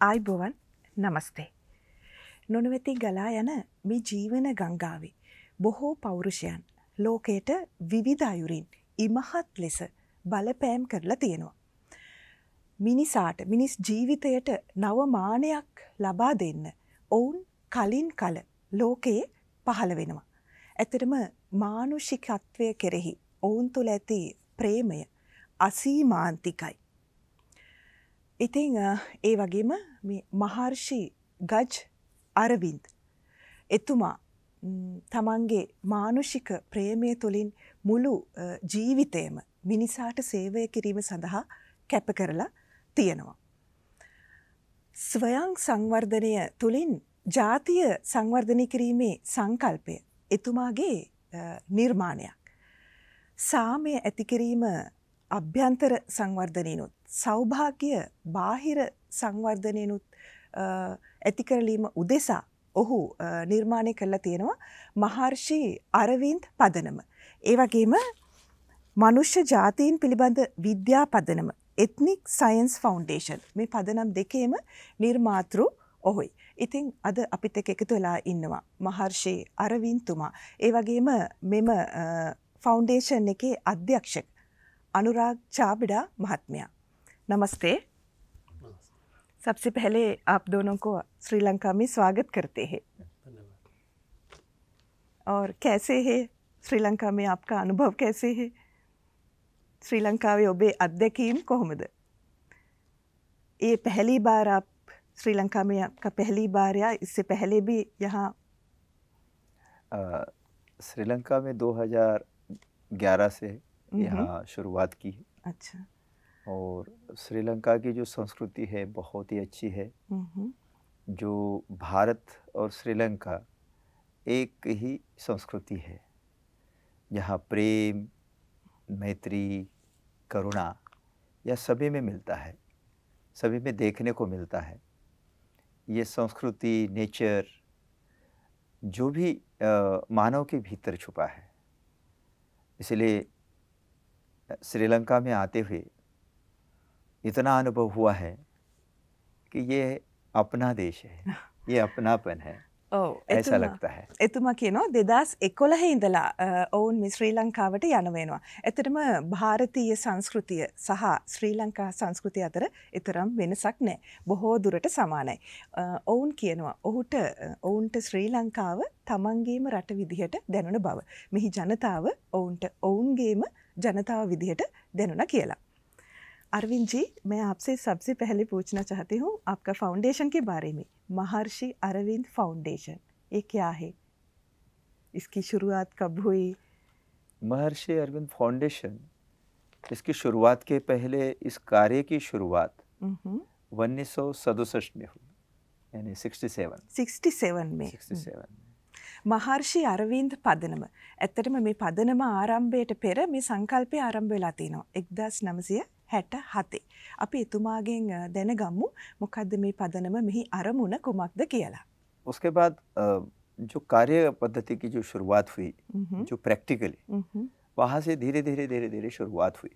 ආයිබෝවන් නමස්තේ. නොනවති ගලා යන මේ ජීවන ගංගාවේ බොහෝ පෞරුෂයන් ලෝකයට විවිධ අයුරින් ඉමහත් ලෙස බලපෑම් කරලා තියෙනවා. මිනිසාට මිනිස් ජීවිතයට නව මානයක් ලබා දෙන්න ඔවුන් කලින් කල ලෝකයේ පහළ වෙනවා. ඇත්තටම මානුෂිකත්වය කෙරෙහි ඔවුන් තුළ ඇති ප්‍රේමය අසීමාන්තිකයි. ඉතින් ඒ වගේම මේ මහර්ෂි ගජ් අරවින්ද් එතුමා තමන්ගේ මානුෂික ප්‍රේමය තුළින් මුළු ජීවිතයම මිනිසාට සේවය කිරීම සඳහා කැප කරලා තියෙනවා. ස්වයං සංවර්ධනය තුළින් ජාතිය සංවර්ධනය කිරීමේ සංකල්පය එතුමාගේ නිර්මාණයක්. සාමය ඇති කිරීම අභ්‍යන්තර සංවර්ධනයනුත් සෞභාග්‍ය බාහිර සංවර්ධනයනුත් ඇති කරලීම උදෙසා ඔහු නිර්මාණය කරලා තියෙනවා මහර්ෂි අරවින්ද් පදනම. ඒ වගේම මනුෂ්‍ය ජාතීන් පිළිබඳ විද්‍යා පදනම එත්නික් සයන්ස් ෆවුන්ඩේෂන් මේ පදනම් දෙකේම නිර්මාතෘ ඔහුයි. ඉතින් අද අපිත් එක්ක එකතු වෙලා ඉන්නවා මහර්ෂි අරවින්ද්තුමා. ඒ වගේම මෙම फ़ाउंडेशन के अध्यक्षक अनुराग चाबड़ा महात्म्या. नमस्ते. सबसे पहले आप दोनों को श्रीलंका में स्वागत करते हैं. और कैसे है श्रीलंका में आपका अनुभव कैसे है? श्रीलंका में ඔබේ අත්දැකීම් කොහොමද? ये पहली बार आप श्रीलंका में आपका पहली बार या इससे पहले भी यहाँ? श्रीलंका में 2011 से यहाँ शुरुआत की है. अच्छा. और श्रीलंका की जो संस्कृति है बहुत ही अच्छी है. जो भारत और श्रीलंका एक ही संस्कृति है जहाँ प्रेम मैत्री करुणा यह सभी में मिलता है, सभी में देखने को मिलता है. ये संस्कृति नेचर जो भी मानव के भीतर छुपा है. इसलिए श्रीलंका में आते हुए इतना अनुभव हुआ है कि ये अपना देश है, ये अपनापन है. ऐसा लगता है. එතුමා කියනවා 2011 ඉඳලා ඔවුන් මේ ශ්‍රී ලංකාවට යන වෙනවා. ඇත්තටම ಭಾರತೀಯ සංස්කෘතිය සහ ශ්‍රී ලංකා සංස්කෘතිය අතර ඊතරම් වෙනසක් නැහැ. බොහෝ දුරට සමානයි. ඔවුන් කියනවා ඔවුන්ට ශ්‍රී ලංකාව තමන්ගේම රට විදිහට දැනුණ බව. මෙහි ජනතාව ඔවුන්ට ඔවුන්ගේම ජනතාව විදිහට දැනුණා කියලා. अरविंद जी, मैं आपसे सबसे पहले पूछना चाहती हूँ आपका फाउंडेशन के बारे में. महर्षि अरविंद फाउंडेशन ये क्या है? इसकी शुरुआत कब हुई? महर्षि अरविंद फाउंडेशन इसकी शुरुआत के पहले इस कार्य की शुरुआत 1967 में हुई, यानी 67 में. මහර්ෂි අරවින්ද් පදනම. ඇත්තටම මේ පදනම ආරම්භයට පෙර මේ සංකල්පය ආරම්භ වෙලා තිනවා 1967. අපි එතුමාගෙන් දැනගමු මොකද්ද මේ පදනම මෙහි අරමුණ කුමක්ද කියලා. उसके बाद जो कार्य पद्धति की जो शुरुआत हुई, जो प्रैक्टिकली वहाँ से धीरे धीरे शुरुआत हुई.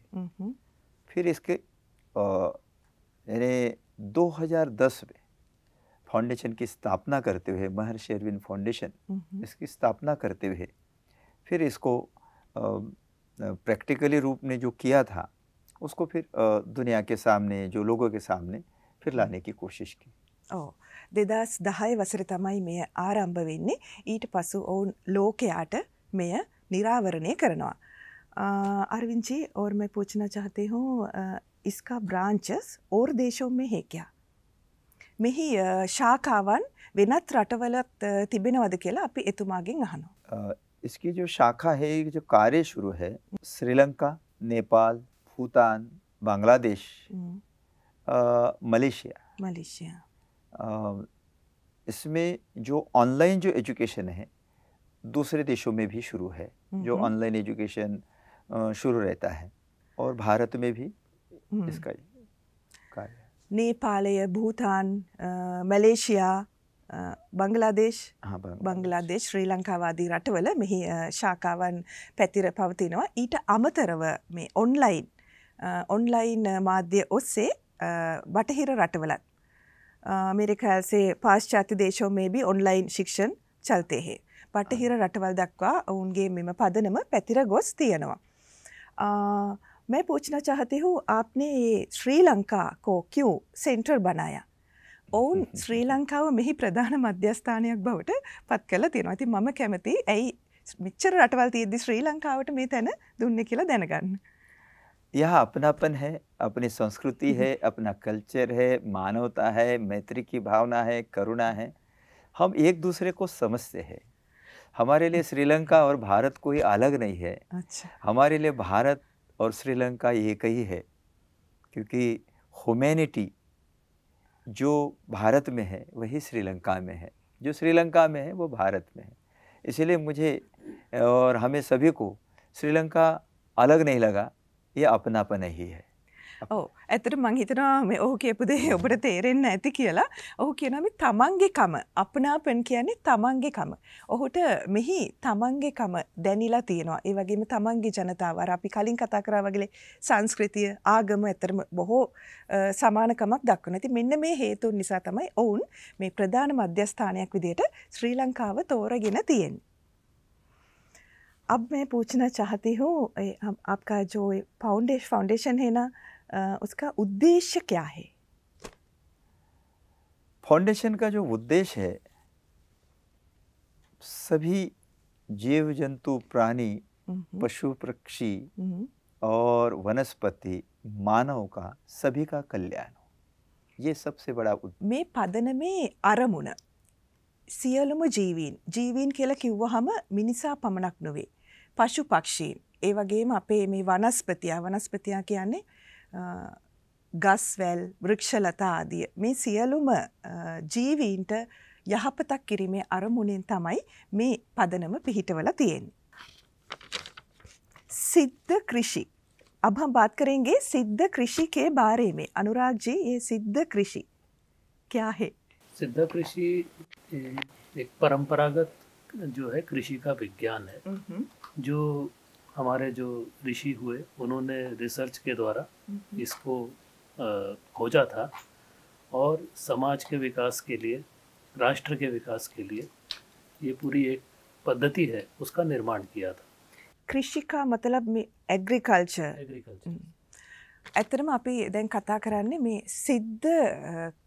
फिर इसके यानी 2010 में फाउंडेशन की स्थापना करते हुए महर्षि अरविंद फाउंडेशन इसकी स्थापना करते हुए फिर इसको प्रैक्टिकली रूप में जो किया था उसको फिर दुनिया के सामने जो लोगों के सामने फिर लाने की कोशिश की. 2010 වසර තමයි මෙය ආරම්භ වෙන්නේ. ඊට පසු ඔවුන් ලෝකයට මෙය निरावरणය කරනවා. अरविंद जी, और मैं पूछना चाहती हूँ इसका ब्रांचेस और देशों में है क्या? මෙහි ශාඛාවන් වෙනත් රටවලත් තිබෙනවද කියලා අපි එතුමාගෙන් අහනවා. इसकी जो शाखा है, जो कार्य शुरू है श्रीलंका, नेपाल, भूटान, बांग्लादेश, मलेशिया. इसमें जो ऑनलाइन जो एजुकेशन है दूसरे देशों में भी शुरू है. जो ऑनलाइन एजुकेशन शुरू रहता है और भारत में भी इसका कार्य है. नेपालය, භූතාන්, මැලේසියා, බංග්ලාදේශ්, ශ්‍රී ලංකාවාදී රටවල මෙහි ශාඛාවන් පැතිර පවතිනවා. ඊට අමතරව මේ ඔන්ලයින් මාධ්‍ය ඔස්සේ බටහිර රටවලත් मेरे ख्याल से पाश्चात्य देशों में भी ऑनलाइन शिक्षण चलते हैं. බටහිර රටවල් දක්වා उनके මෙම පදනම පැතිර ගොස් තියෙනවා. मैं पूछना चाहती हूँ आपने ये श्रीलंका को क्यों सेंटर बनाया? ඔවුන් ශ්‍රීලංකාව මෙහි ප්‍රධාන මධ්‍යස්ථානයක් බවට පත් කළා තියෙනවා. ඉතින් මම කැමති ඇයි මෙච්චර රටවල් තියෙද්දි ශ්‍රීලංකාවට මේ තැන දුන්නේ කියලා දැනගන්න. यहाँ अपनापन है, अपनी संस्कृति है, अपना कल्चर है, मानवता है, मैत्री की भावना है, करुणा है. हम एक दूसरे को समझते हैं. हमारे लिए श्रीलंका और भारत कोई अलग नहीं है. अच्छा. हमारे लिए भारत और श्रीलंका एक ही है, क्योंकि ह्यूमैनिटी जो भारत में है वही श्रीलंका में है, जो श्रीलंका में है वो भारत में है. इसलिए मुझे और हमें सभी को श्रीलंका अलग नहीं लगा, ये अपनापन ही है. ඔව් ඇත්තට මං හිතනවා මේ ඔහු කියපු දේ ඔබට තේරෙන්නේ නැති කියලා. ඔහු කියනවා මේ තමන්ගේ කම අපනාපන් කියන්නේ තමන්ගේ කම. ඔහුට මෙහි තමන්ගේ කම දැනිලා තියෙනවා. ඒ වගේම තමන්ගේ ජනතාව අර අපි කලින් කතා කරා වගේ සංස්කෘතිය ආගම ඇත්තටම බොහෝ සමානකමක් දක්වනවා. ඉතින් මෙන්න මේ හේතුන් නිසා තමයි ඔවුන් මේ ප්‍රධාන මධ්‍යස්ථානයක් විදිහට ශ්‍රී ලංකාව තෝරගෙන තියෙන්නේ. अब मैं पूछना चाहती हूँ आपका जो फाउंडेशन है ना उसका उद्देश्य क्या है? फाउंडेशन का जो उद्देश्य है, सभी जीव जंतु प्राणी पशु पक्षी और वनस्पति मानव का सभी का कल्याण हो, ये सबसे बड़ा මේ පදනමේ අරමුණ සියලුම ජීවීන් කියලා කිව්වහම මිනිසා පමණක් නෙවෙයි පශු පක්ෂීන් ඒ වගේම අපේ මේ වනස්පතියා කියන්නේ ගස්වැල් වෘක්ෂලතා ආදිය මේ සියලුම ජීවීන්ට යහපතක් කිරීමේ අරමුණෙන් තමයි මේ පදනම පිහිටවලා තියෙන්නේ. सिद्ध कृषि. अब हम बात करेंगे सिद्ध कृषि के बारे में. अनुराग जी, ये सिद्ध कृषि क्या है? सिद्ध कृषि एक परंपरागत जो है कृषि का विज्ञान है, जो हमारे जो ऋषि हुए उन्होंने रिसर्च के द्वारा इसको खोजा था और समाज के विकास के लिए, राष्ट्र के विकास के लिए ये पूरी एक पद्धति है उसका निर्माण किया था. कृषि का मतलब में एग्रीकल्चर. ඇත්තටම අපි දැන් කතා කරන්නේ මේ සිද්ධ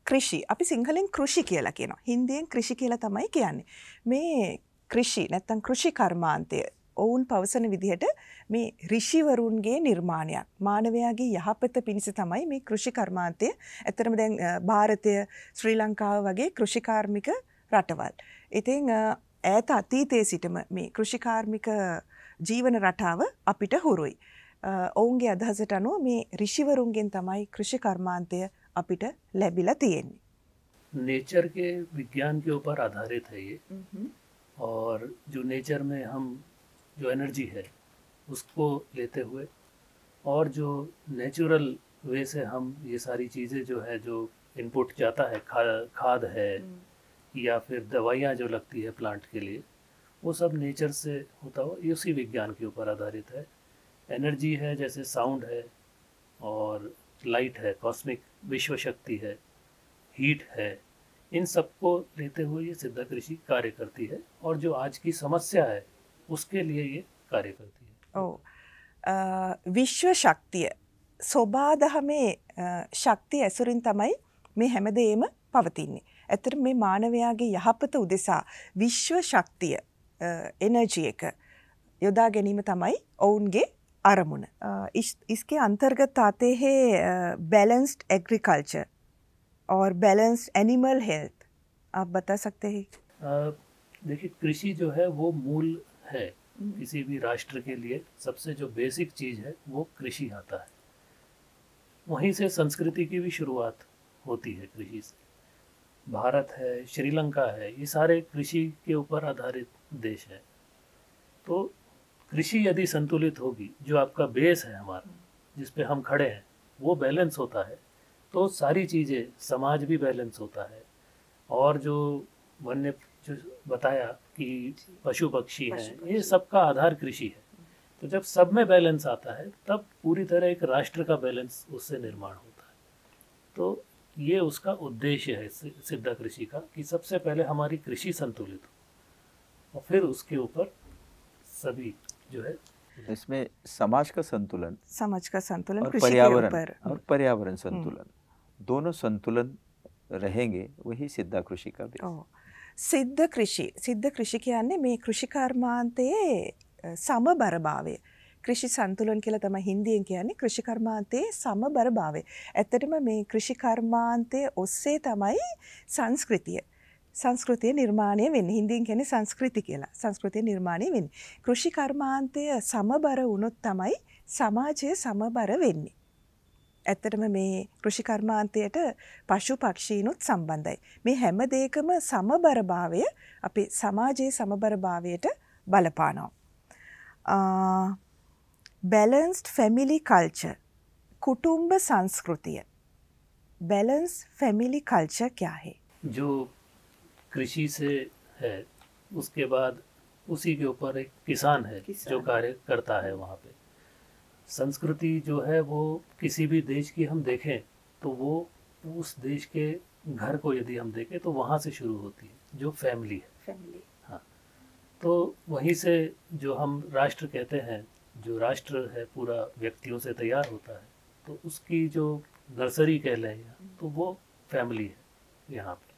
කෘෂි. අපි සිංහලෙන් කෘෂි කියලා කියනවා. හින්දියෙන් කෘෂි කියලා තමයි කියන්නේ. මේ කෘෂි නැත්නම් කෘෂි කර්මාන්තය ඔවුන් පවසන විදිහට මේ ඍෂිවරුන්ගේ නිර්මාණයක්. මානවයාගේ යහපත පිණිස තමයි මේ කෘෂි කර්මාන්තය. ඇත්තටම දැන් ಭಾರತය, ශ්‍රී ලංකාව වගේ කෘෂි කාර්මික රටවල්. ඉතින් ඈත අතීතයේ සිටම මේ කෘෂි කාර්මික ජීවන රටාව අපිට හුරුයි. ඔවුන්ගේ අදහසට අනුව මේ ඍෂිවරුන්ගෙන් තමයි කෘෂි කර්මාන්තය අපිට ලැබිලා තියෙන්නේ. नेचर के विज्ञान के ऊपर आधारित है ये. और जो नेचर में हम जो एनर्जी है उसको लेते हुए और जो नेचुरल वे से हम ये सारी चीज़ें जो है जो इनपुट जाता है, खाद है या फिर दवाइयाँ जो लगती है प्लांट के लिए, वो सब नेचर से होता हो, ये उसी विज्ञान के ऊपर आधारित है. एनर्जी है जैसे साउंड है और लाइट है, कॉस्मिक विश्व शक्ति है, हीट है, इन सबको लेते हुए ये सिद्ध कृषि कार्य करती है और जो आज की समस्या है उसके लिए ये कार्य करती है. විශ්ව ශක්තිය සෝබාදහමේ ශක්තිය ඇසුරින් තමයි මේ හැමදේම පවතින්නේ. ඇත්තට මේ මානවයාගේ යහපත උදෙසා විශ්ව ශක්තිය එනර්ජි එක යොදා ගැනීම තමයි ඔවුන්ගේ අරමුණ. इसके अंतर्गत आते हैं बैलेंस्ड एग्रीकल्चर और बैलेंस्ड एनिमल हेल्थ. आप बता सकते हैं? देखिए, कृषि जो है वो मूल है किसी भी राष्ट्र के लिए. सबसे जो बेसिक चीज़ है वो कृषि आता है. वहीं से संस्कृति की भी शुरुआत होती है कृषि से. भारत है, श्रीलंका है, ये सारे कृषि के ऊपर आधारित देश है. तो कृषि यदि संतुलित होगी, जो आपका बेस है हमारा जिस पे हम खड़े हैं वो बैलेंस होता है, तो सारी चीज़ें, समाज भी बैलेंस होता है. और जो वन्य जो बताया कि पशु पक्षी हैं, ये सबका आधार कृषि है. तो जब सब में बैलेंस आता है तब पूरी तरह एक राष्ट्र का बैलेंस उससे निर्माण होता है. तो ये उसका उद्देश्य है सिद्धा कृषि का, कि सबसे पहले हमारी कृषि संतुलित हो और फिर उसके ऊपर सभी जो है, इसमें समाज का संतुलन, समाज का संतुलन, और कृषि के पर्यावरण ऊपर। और पर्यावरण संतुलन, दोनों संतुलन रहेंगे, वही सिद्धा कृषि का बेस। ඔව්. සිද්ධ කෘෂි කියන්නේ මේ කෘෂිකර්මාන්තයේ සමබරභාවය. කෘෂි සන්තුලන් කියලා තමයි හින්දියෙන් කියන්නේ. කෘෂිකර්මාන්තයේ සමබරභාවය. ඇත්තටම මේ කෘෂිකර්මාන්තයේ ඔස්සේ තමයි සංස්කෘතිය නිර්මාණය වෙන්නේ. හින්දියෙන් කියන්නේ සංස්කෘති කියලා. සංස්කෘතිය නිර්මාණය වෙන්නේ. කෘෂිකර්මාන්තය සමබර වුණොත් තමයි සමාජය සමබර වෙන්නේ. ඇත්තටම මේ කෘෂිකර්මාන්තයට පශු පක්ෂීනුත් සම්බන්ධයි. මේ හැම දෙයකම සමබරභාවය අපේ සමාජයේ සමබරභාවයට බලපානවා. බැලන්ස්ඩ් ෆැමිලි කල්චර්, कुटुंब संस्कृतिය. बैलेंस फैमिली कल्चर क्या है? जो कृषि से है, उसके बाद उसी के ऊपर एक किसान है जो कार्य करता है वहाँ पे। संस्कृति जो है वो किसी भी देश की हम देखें तो वो उस देश के घर को यदि हम देखें तो वहाँ से शुरू होती है, जो फैमिली है। हाँ, तो वहीं से जो हम राष्ट्र कहते हैं, जो राष्ट्र है पूरा व्यक्तियों से तैयार होता है, तो उसकी जो नर्सरी कह लें तो वो फैमिली है यहाँ पे।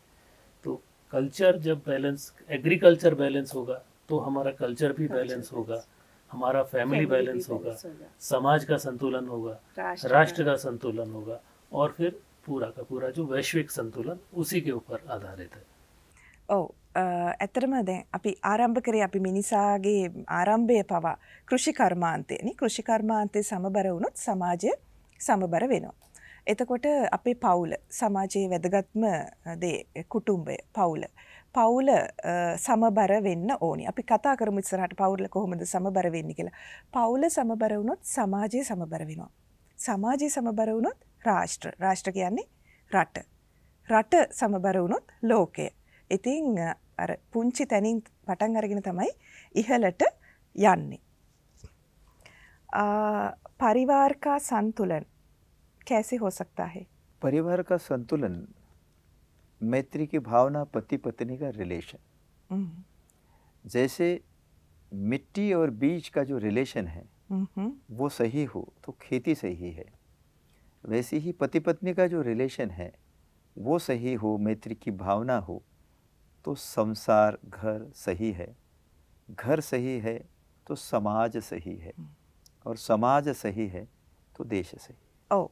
तो कल्चर जब बैलेंस, एग्रीकल्चर बैलेंस होगा तो हमारा कल्चर भी बैलेंस होगा, हमारा फैमिली बैलेंस होगा, समाज का संतुलन होगा, राष्ट्र का संतुलन होगा, और फिर पूरा का पूरा जो वैश्विक संतुलन उसी के ऊपर आधारित है। ඔව් ඇත්තටම දැන් අපි ආරම්භ කරේ අපි මිනිසාගේ ආරම්භය පවා කෘෂි කර්මාන්තයනේ. කෘෂි කර්මාන්තේ සමබර වුණොත් සමාජය සමබර වෙනවා. එතකොට අපේ පවුල, සමාජයේ වැදගත්ම දේ කුටුම්බය, පවුල සමබර වෙන්න ඕනි. අපි කතා කරමු ඉස්සරහට පවුල කොහොමද සමබර වෙන්නේ කියලා. පවුල සමබර වුණොත් සමාජය සමබර වෙනවා. සමාජය සමබර වුණොත් රාष्ट्र කියන්නේ රට සමබර වුණොත් ලෝකය. ඉතින් අර පුංචි තැනින් පටන් අරගෙන තමයි ඉහළට යන්නේ. परिवार का संतुलन कैसे हो सकता है? परिवार का संतुलन, मैत्री की भावना, पति पत्नी का रिलेशन, जैसे मिट्टी और बीज का जो रिलेशन है वो सही हो तो खेती सही है, वैसे ही पति पत्नी का जो रिलेशन है वो सही हो, मैत्री की भावना हो तो संसार, घर सही है, घर सही है तो समाज सही है, और समाज सही है तो देश सही. ඔව්.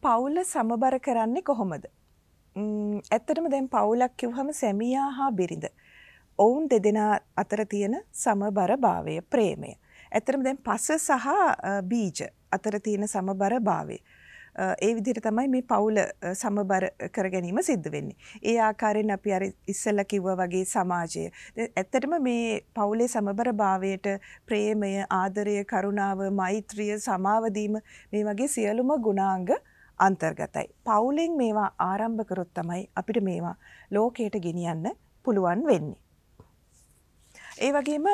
පවුල සමබර කරන්නේ කොහොමද? ඇත්තටම දැන් පවුලක් කිව්වම සැමියා හා බිරිඳ. ඔවුන් දෙදෙනා අතර තියෙන සමබරභාවය, ප්‍රේමය. ඇත්තටම දැන් පස සහ බීජ අතර තියෙන සමබරභාවය. ඒ විදිහට තමයි මේ පවුල සමබර කර ගැනීම සිද්ධ වෙන්නේ. ඒ ආකාරයෙන් අපි අර ඉස්සෙල්ලා කිව්වා වගේ සමාජය. ඇත්තටම මේ පවුලේ සමබරභාවයට ප්‍රේමය, ආදරය, කරුණාව, මෛත්‍රිය, සමාව දීම මේ වගේ සියලුම ගුණාංග අන්තර්ගතයි. පවුලෙන් මේවා ආරම්භ කරොත් තමයි අපිට මේවා ලෝකයට ගෙනියන්න පුළුවන් වෙන්නේ. ඒ වගේම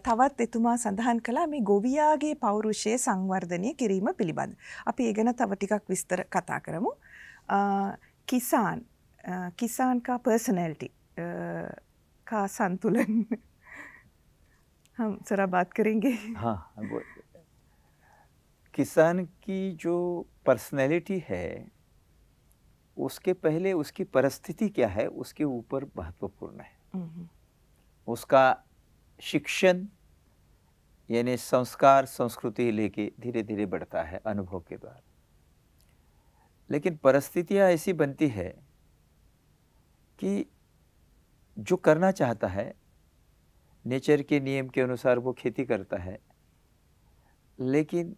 තවත් එතුමා සඳහන් කළා මේ ගොවියාගේ පෞරුෂය සංවර්ධනය කිරීම පිළිබඳ. අපි ඒ ගැන තව ටිකක් විස්තර කතා කරමු. किसान का पर्सनैलिटी का संतुलन हम जरा बात करेंगे. हाँ, वो किसान की जो पर्सनैलिटी है उसके पहले उसकी परिस्थिति क्या है उसके ऊपर महत्वपूर्ण है. उसका शिक्षण यानी संस्कार, संस्कृति लेके धीरे धीरे बढ़ता है अनुभव के बाद. लेकिन परिस्थितियाँ ऐसी बनती है कि जो करना चाहता है नेचर के नियम के अनुसार वो खेती करता है, लेकिन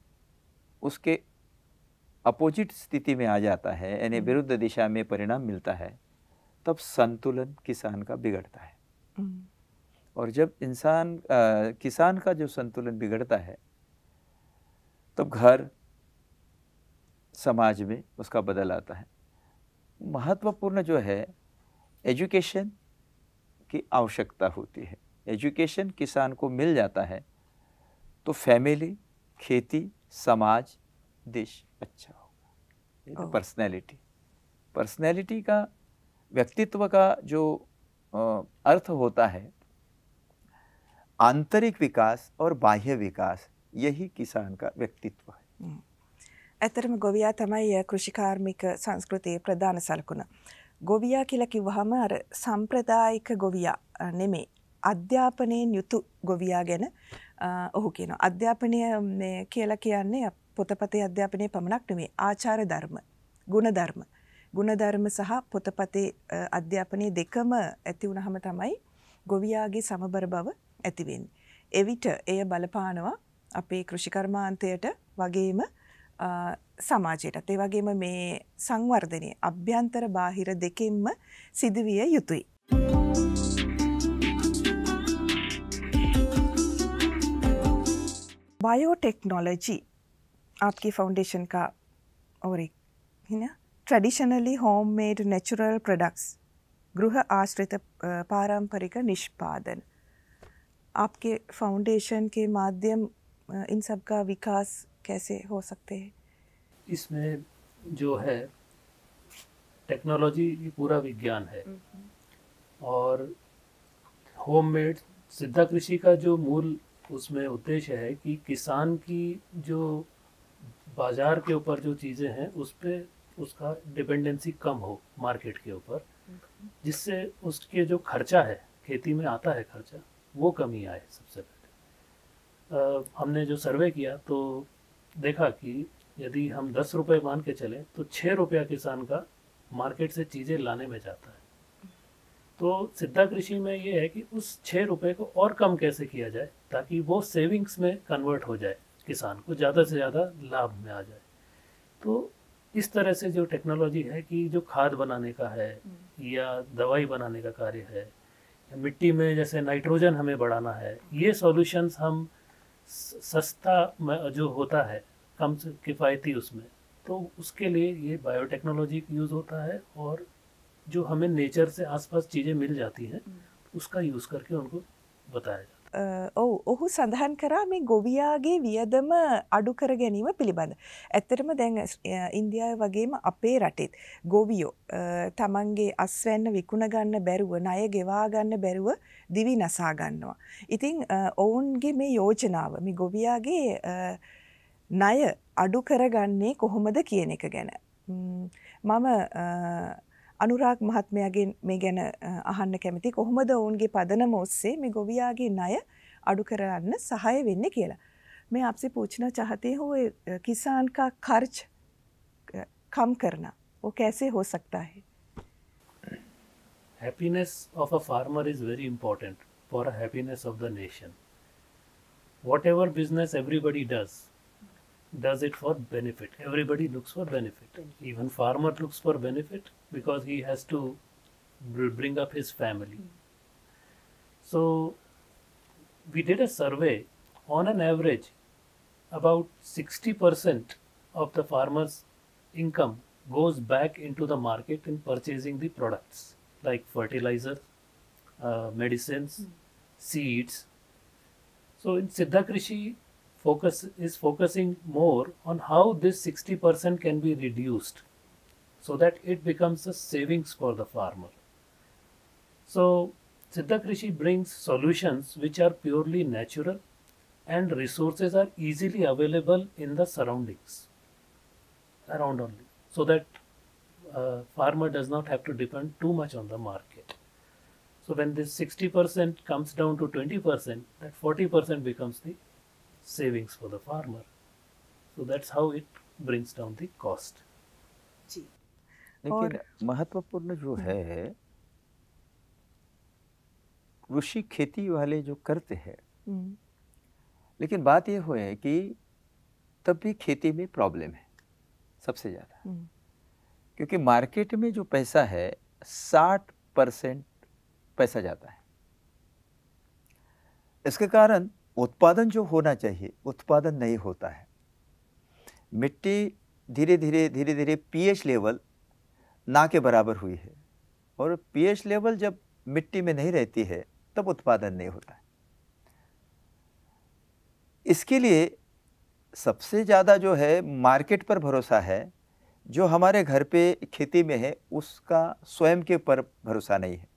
उसके अपोजिट स्थिति में आ जाता है, यानी विरुद्ध दिशा में परिणाम मिलता है, तब संतुलन किसान का बिगड़ता है. और जब किसान का जो संतुलन बिगड़ता है तब घर, समाज में उसका बदल आता है. महत्वपूर्ण जो है एजुकेशन की आवश्यकता होती है. एजुकेशन किसान को मिल जाता है तो फैमिली, खेती, समाज, देश अच्छा होगा. ये तो पर्सनैलिटी का, व्यक्तित्व का जो अर्थ होता है, आंतरिक विकास और बाह्य विकास, यही किसान का व्यक्तित्व है। ඇතරම ගොවියා තමයි කෘෂිකාර්මික සංස්කෘතියේ ප්‍රධාන සලකුණ. ගොවියා කියලා කිව්වහම අර සම්ප්‍රදායික ගොවියා නෙමෙයි. අධ්‍යාපනයෙන් යුතු ගොවියා ගැන ඔහු කියනවා. අධ්‍යාපනය කියලා කියන්නේ පොතපතේ අධ්‍යාපනයේ පමණක් නෙමෙයි. ආචාර ධර්ම, ගුණධර්ම. ගුණධර්ම සහ පොතපතේ අධ්‍යාපනයේ දෙකම ඇති වුණාම තමයි ගොවියාගේ සමබර බව ඇති වෙන්නේ. එවිට එය බලපානවා අපේ කෘෂිකර්මාන්තයට වගේම සමාජයටත්. ඒ වගේම මේ සංවර්ධනය අභ්‍යන්තර බාහිර දෙකෙන්ම සිදුවිය යුතුයි. बायोटेक्नोलॉजी आपकी फाउंडेशन का और एक है ना, traditionally home made natural products, गृह आश्रित पारंपरिक निष्पादन, आपके फाउंडेशन के माध्यम इन सब का विकास कैसे हो सकते हैं? इसमें जो है टेक्नोलॉजी पूरा विज्ञान है और होममेड सिद्धा कृषि का जो मूल उसमें उद्देश्य है कि किसान की जो बाजार के ऊपर जो चीज़ें हैं उस पे उसका डिपेंडेंसी कम हो मार्केट के ऊपर, जिससे उसके जो खर्चा है, खेती में आता है खर्चा, वो कमी आए। सबसे पहले हमने जो सर्वे किया तो देखा कि यदि हम 10 रुपये मान के चलें तो 6 रुपया किसान का मार्केट से चीज़ें लाने में जाता है। तो सिद्धा कृषि में ये है कि उस 6 रुपये को और कम कैसे किया जाए ताकि वो सेविंग्स में कन्वर्ट हो जाए, किसान को ज़्यादा से ज़्यादा लाभ में आ जाए। तो इस तरह से जो टेक्नोलॉजी है कि जो खाद बनाने का है या दवाई बनाने का कार्य है, या मिट्टी में जैसे नाइट्रोजन हमें बढ़ाना है, ये सॉल्यूशंस हम सस्ता जो होता है, कम से किफ़ायती उसमें, तो उसके लिए ये बायोटेक्नोलॉजी यूज़ होता है और जो हमें नेचर से आसपास चीज़ें मिल जाती हैं उसका यूज़ करके उनको बताया जाता है। ඔහු සඳහන් කරා මේ ගොවියාගේ වියදම අඩු කර ගැනීම පිළිබඳ. ඇත්තටම දැන් ඉන්දියාව වගේම අපේ රටෙත් ගොවියෝ තමන්ගේ අස්වැන්න විකුණ ගන්න බැරුව, ණය ගෙවා ගන්න බැරුව දිවි නසා ගන්නවා. ඉතින් ඔවුන්ගේ මේ යෝජනාව මේ ගොවියාගේ ණය අඩු කරගන්නේ කොහොමද කියන එක ගැන මම අනුරාග් මහත්මයාගෙන් මේ ගැන අහන්න කැමති. කොහොමද ඔවුන්ගේ පදනම ඔස්සේ මේ ගොවියාගේ ණය අඩු කරන්න සහාය වෙන්නේ කියලා. मैं आपसे पूछना चाहती हूँ किसान का खर्च कम करना वो कैसे हो सकता है? Happiness of a farmer is very important for a happiness of the nation. Whatever business everybody does it for benefit. Everybody looks for benefit. Even farmer looks for benefit because he has to bring up his family. So we did a survey. On an average, about 60% of the farmer's income goes back into the market in purchasing the products like fertilizer, medicines, seeds. So in Siddha Krishi, is focusing more on how this 60% can be reduced so that it becomes a savings for the farmer. So Siddha Krishi brings solutions which are purely natural and resources are easily available in the surroundings around only, so that farmer does not have to depend too much on the market. So when this 60% comes down to 20%, that 40% becomes the savings for the farmer. So that's how it brings down the cost. जी. लेकिन महत्वपूर्ण जो है, कृषि खेती वाले जो करते हैं, लेकिन बात ये है कि तब भी खेती में प्रॉब्लम है सबसे ज़्यादा, क्योंकि मार्केट में जो पैसा है 60% पैसा जाता है। इसके कारण उत्पादन जो होना चाहिए उत्पादन नहीं होता है। मिट्टी धीरे धीरे पीएच लेवल ना के बराबर हुई है, और पीएच लेवल जब मिट्टी में नहीं रहती है तब उत्पादन नहीं होता है। इसके लिए सबसे ज़्यादा जो है मार्केट पर भरोसा है, जो हमारे घर पे खेती में है उसका स्वयं के पर भरोसा नहीं है।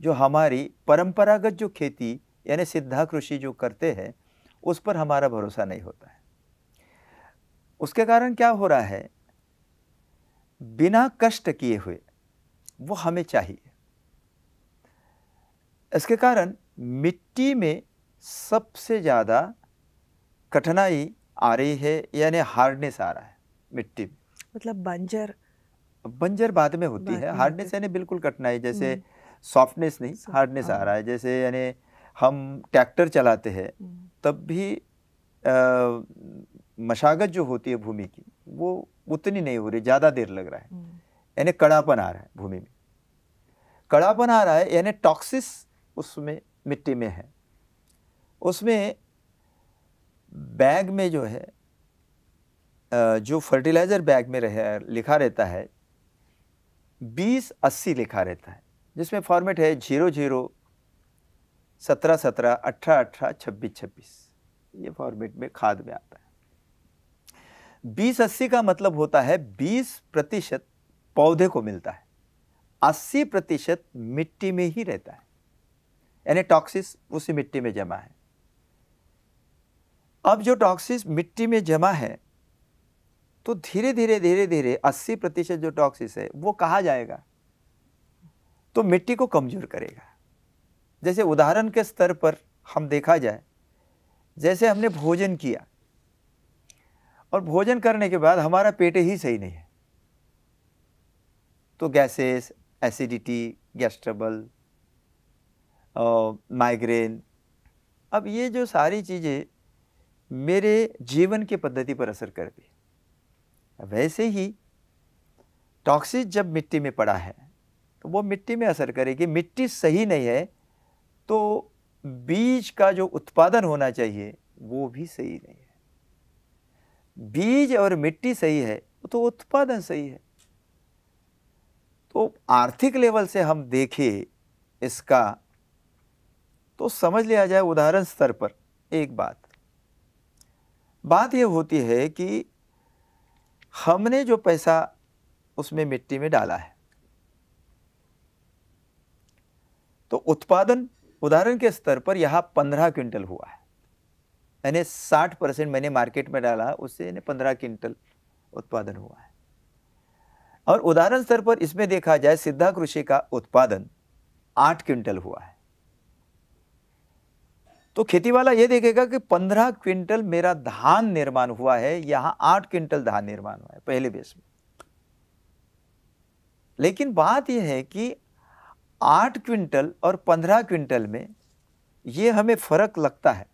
जो हमारी परंपरागत जो खेती यानी सिद्धा कृषि जो करते हैं उस पर हमारा भरोसा नहीं होता है। उसके कारण क्या हो रहा है, बिना कष्ट किए हुए वो हमें चाहिए। इसके कारण मिट्टी में सबसे ज़्यादा कठिनाई आ रही है, यानी हार्डनेस आ रहा है मिट्टी में। मतलब बंजर बाद में होती है, हार्डनेस यानी बिल्कुल कठिनाई, जैसे सॉफ्टनेस नहीं, हार्डनेस आ रहा है। जैसे यानी हम ट्रैक्टर चलाते हैं तब भी मशागत जो होती है भूमि की वो उतनी नहीं हो रही, ज़्यादा देर लग रहा है, यानी कड़ापन आ रहा है भूमि में, कड़ापन आ रहा है, यानी टॉक्सिस उसमें मिट्टी में है। उसमें बैग में जो है जो फर्टिलाइज़र बैग में लिखा रहता है 20-80 लिखा रहता है, जिसमें फॉर्मेट है 00, 17, 17, 18, 18, 26, 26, ये फॉर्मेट में खाद में आता है। 20-80 का मतलब होता है 20% पौधे को मिलता है, 80% मिट्टी में ही रहता है, यानी टॉक्सिस उसी मिट्टी में जमा है। अब जो टॉक्सिस मिट्टी में जमा है तो धीरे धीरे 80% जो टॉक्सिस है वो कहाँ जाएगा, तो मिट्टी को कमजोर करेगा। जैसे उदाहरण के स्तर पर हम देखा जाए, जैसे हमने भोजन किया और भोजन करने के बाद हमारा पेट ही सही नहीं है, तो gases, acidity, gas trouble, migraine, अब ये जो सारी चीज़ें मेरे जीवन की पद्धति पर असर करती है। वैसे ही टॉक्सिस जब मिट्टी में पड़ा है तो वो मिट्टी में असर करेगी। मिट्टी सही नहीं है तो बीज का जो उत्पादन होना चाहिए वो भी सही नहीं है। बीज और मिट्टी सही है तो उत्पादन सही है। तो आर्थिक लेवल से हम देखें इसका तो समझ लिया जाए उदाहरण स्तर पर एक बात यह होती है कि हमने जो पैसा उसमें मिट्टी में डाला है तो उत्पादन उदाहरण के स्तर पर यहाँ 15 क्विंटल हुआ है, यानी 60% मैंने मार्केट में डाला, उससे 15 क्विंटल उत्पादन हुआ है। और उदाहरण स्तर पर इसमें देखा जाए सिद्धा कृषि का उत्पादन 8 क्विंटल हुआ है, तो खेती वाला ये देखेगा कि 15 क्विंटल मेरा धान निर्माण हुआ है, यहाँ 8 क्विंटल धान निर्माण हुआ है पहले बेस में। लेकिन बात यह है कि 8 क्विंटल और 15 क्विंटल में ये हमें फर्क लगता है,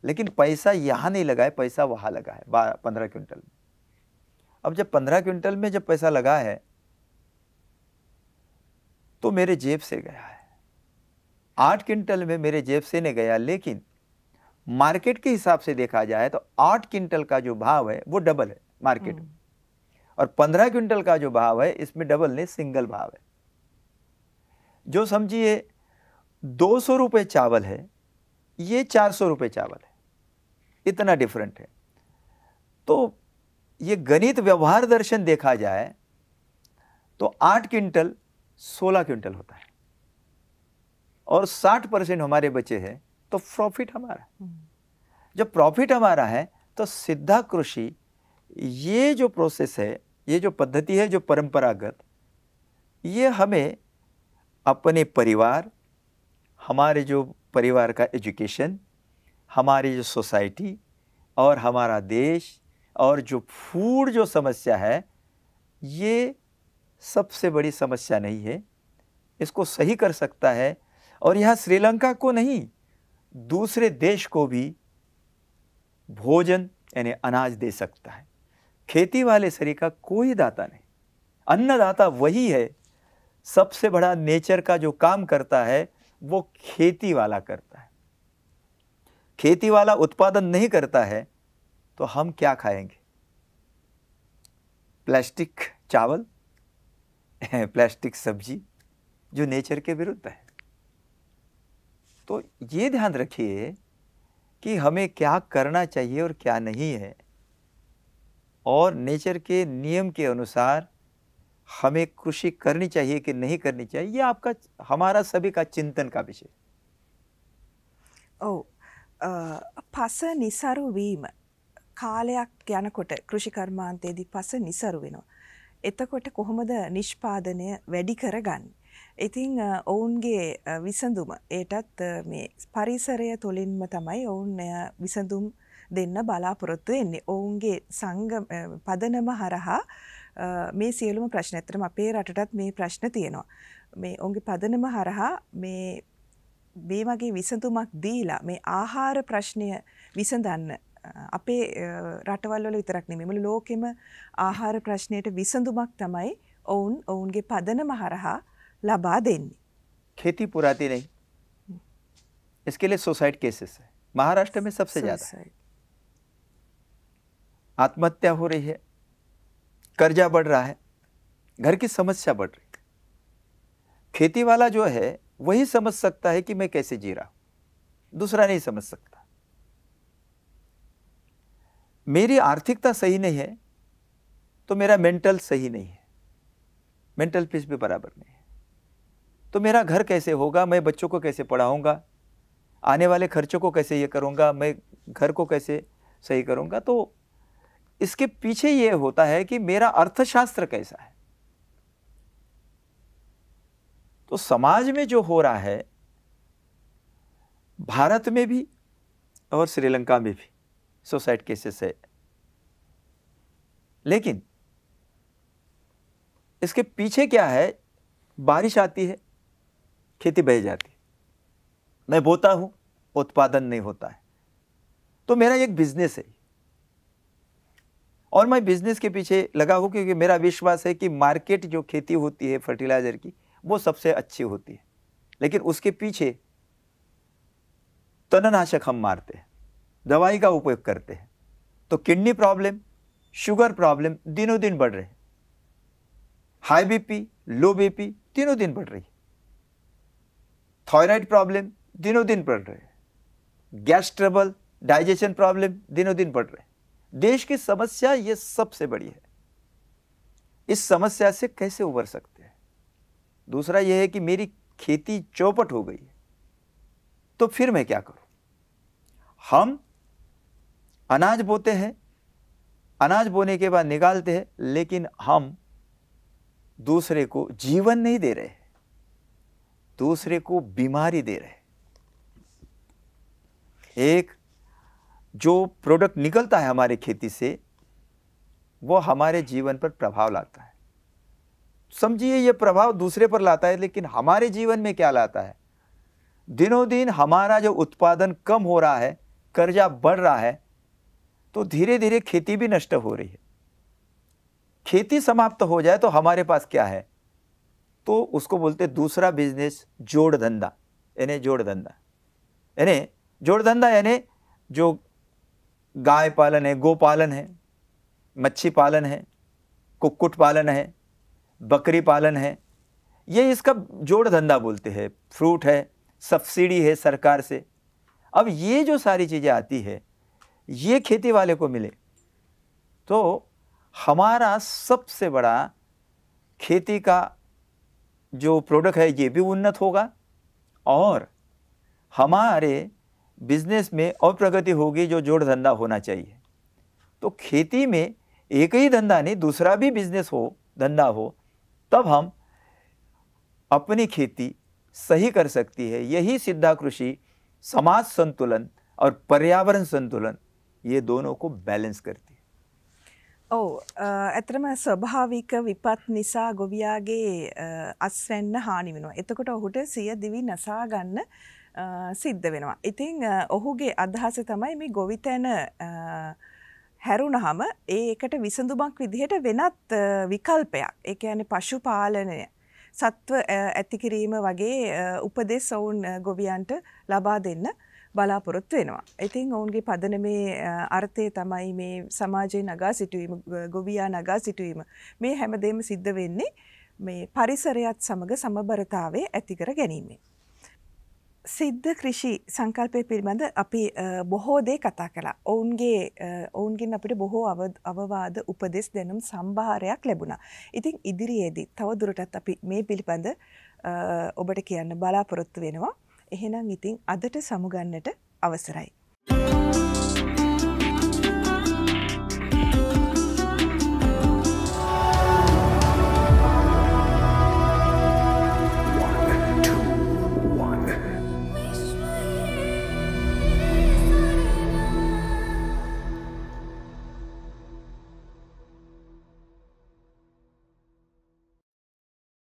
लेकिन पैसा यहाँ नहीं लगा है, पैसा वहाँ लगा है 15 क्विंटल में। अब जब 15 क्विंटल में जब पैसा लगा है तो मेरे जेब से गया है, 8 क्विंटल में मेरे जेब से नहीं गया, लेकिन मार्केट के हिसाब से देखा जाए तो 8 क्विंटल का जो भाव है वो डबल है मार्केट में, और 15 क्विंटल का जो भाव है इसमें डबल नहीं, सिंगल भाव है। जो समझिए 200 रुपये चावल है, ये 400 रुपये चावल है, इतना डिफरेंट है। तो ये गणित व्यवहार दर्शन देखा जाए तो 8 क्विंटल 16 क्विंटल होता है, और 60% हमारे बचे हैं, तो प्रॉफिट हमारा। जब प्रॉफिट हमारा है तो सिद्धा कृषि ये जो प्रोसेस है, ये जो पद्धति है जो परंपरागत, ये हमें अपने परिवार, हमारे जो परिवार का एजुकेशन, हमारी जो सोसाइटी और हमारा देश और जो फूड जो समस्या है, ये सबसे बड़ी समस्या नहीं है, इसको सही कर सकता है। और यह श्रीलंका को नहीं, दूसरे देश को भी भोजन यानी अनाज दे सकता है। खेती वाले शरीर का कोई दाता नहीं, अन्नदाता वही है। सबसे बड़ा नेचर का जो काम करता है वो खेती वाला करता है। खेती वाला उत्पादन नहीं करता है तो हम क्या खाएंगे? प्लास्टिक चावल, प्लास्टिक सब्जी, जो नेचर के विरुद्ध है। तो ये ध्यान रखिए कि हमें क्या करना चाहिए और क्या नहीं है, और नेचर के नियम के अनुसार हमें कृषि करनी चाहिए कि नहीं करनी चाहिए, ये आपका हमारा सभी का चिंतन का विषय। ඔව් පස නිසරු වීම කාලයක් යනකොට කෘෂි කර්මාන්තයේදී පස නිසරු වෙනවා. එතකොට කොහොමද නිෂ්පාදනය වැඩි කරගන්නේ? ඉතින් ඔවුන්ගේ විසඳුම ඒටත් මේ පරිසරය තුළින්ම තමයි ඔවුන් විසඳුම් දෙන්න බලාපොරොත්තු වෙන්නේ. ඔවුන්ගේ පදනම හරහා මේ සියලුම ප්‍රශ්න ඇත්තටම අපේ රටටත් මේ ප්‍රශ්න තියෙනවා. මේ ඔවුන්ගේ පදනම හරහා මේ වගේ විසඳුමක් දීලා මේ ආහාර ප්‍රශ්නය විසඳන්න අපේ රටවල් වල විතරක් නෙමෙයි මුළු ලෝකෙම ආහාර ප්‍රශ්නයට විසඳුමක් තමයි ඔවුන්ගේ පදනම හරහා ලබා දෙන්නේ. खेती पुराती नहीं, इसके लिए सुसाइड केसेस है महाराष्ट्र में सबसे ज्यादा। आत्महत्या हो रही है, कर्जा बढ़ रहा है, घर की समस्या बढ़ रही है। खेती वाला जो है वही समझ सकता है कि मैं कैसे जी रहा हूं, दूसरा नहीं समझ सकता। मेरी आर्थिकता सही नहीं है तो मेरा मेंटल सही नहीं है, मेंटल पीस भी बराबर नहीं है, तो मेरा घर कैसे होगा, मैं बच्चों को कैसे पढ़ाऊंगा, आने वाले खर्चों को कैसे ये करूंगा, मैं घर को कैसे सही करूंगा। तो इसके पीछे ये होता है कि मेरा अर्थशास्त्र कैसा है। तो समाज में जो हो रहा है, भारत में भी और श्रीलंका में भी सुसाइड केसेस है, लेकिन इसके पीछे क्या है, बारिश आती है, खेती बह जाती है, मैं बोता हूं, उत्पादन नहीं होता है, तो मेरा एक बिजनेस है और मैं बिजनेस के पीछे लगा हूं क्योंकि मेरा विश्वास है कि मार्केट जो खेती होती है फर्टिलाइजर की वो सबसे अच्छी होती है, लेकिन उसके पीछे तणनाशक हम मारते हैं, दवाई का उपयोग करते हैं, तो किडनी प्रॉब्लम, शुगर प्रॉब्लम दिनों दिन बढ़ रहे हैं, हाई बीपी, लो बीपी दिनों दिन बढ़ रही है, थायराइड प्रॉब्लम दिनों दिन बढ़ रहे हैं, गैस ट्रबल, डाइजेशन प्रॉब्लम दिनों दिन बढ़ रहे हैं। देश की समस्या ये सबसे बड़ी है। इस समस्या से कैसे उबर सकते हैं? दूसरा यह है कि मेरी खेती चौपट हो गई है, तो फिर मैं क्या करूं? हम अनाज बोते हैं, अनाज बोने के बाद निकालते हैं, लेकिन हम दूसरे को जीवन नहीं दे रहे, दूसरे को बीमारी दे रहे। एक जो प्रोडक्ट निकलता है हमारे खेती से, वो हमारे जीवन पर प्रभाव लाता है। समझिए ये प्रभाव दूसरे पर लाता है, लेकिन हमारे जीवन में क्या लाता है? दिनों दिन हमारा जो उत्पादन कम हो रहा है, कर्जा बढ़ रहा है, तो धीरे धीरे खेती भी नष्ट हो रही है। खेती समाप्त हो जाए तो हमारे पास क्या है? तो उसको बोलते दूसरा बिजनेस, जोड़ धंधा, यानी जोड़ धंधा, यानी जोड़ धंधा यानी जो गाय पालन है, गो पालन है, मच्छी पालन है, कुक्कुट पालन है, बकरी पालन है, ये इसका जोड़ धंधा बोलते हैं। फ्रूट है, सब्सिडी है सरकार से। अब ये जो सारी चीज़ें आती है, ये खेती वाले को मिले तो हमारा सबसे बड़ा खेती का जो प्रोडक्ट है ये भी उन्नत होगा और हमारे बिजनेस में और प्रगति होगी, जो जोड़ धंधा होना चाहिए। तो खेती में एक ही धंधा नहीं, दूसरा भी बिजनेस हो, धंधा हो, तब हम अपनी खेती सही कर सकती है। यही सिद्धा कृषि समाज संतुलन और पर्यावरण संतुलन, ये दोनों को बैलेंस करती है। ඇතරම ස්වභාවික විපත් නිසා ගොවියාගේ අස්වැන්න හානි වෙනවා. එතකොට ඔහුට සිය දිවි නසා ගන්න සිද්ධ වෙනවා. ඉතින් ඔහුගේ අදහස තමයි මේ ගොවිතැන හැරුණාම ඒකට විසඳුමක් විදිහට වෙනත් විකල්පයක්. ඒ කියන්නේ පශු පාලනය, සත්ව ඇති කිරීම වගේ උපදෙස් ඔවුන් ගොවියන්ට ලබා දෙන්න බලාපොරොත්තු වෙනවා. ඉතින් ඔවුන්ගේ පදනමේ අර්ථය තමයි මේ සමාජයේ නගා සිටුවීම, ගොවියා නගා සිටුවීම. මේ හැමදේම සිද්ධ වෙන්නේ මේ පරිසරයත් සමග සමබරතාවය ඇති කර ගැනීමෙන්. සිද්ධ කෘෂි සංකල්පය පිළිබඳ අපි බොහෝ දේ කතා කළා. ඔවුන්ගෙන් අපිට බොහෝ අවවාද උපදෙස් දෙනුම් සම්භාරයක් ලැබුණා. ඉතින් ඉදිරියේදී තව දුරටත් අපි මේ පිළිබඳ ඔබට කියන්න බලාපොරොත්තු වෙනවා. එහෙනම් ඉතින් අදට සමුගන්නට අවසරයි.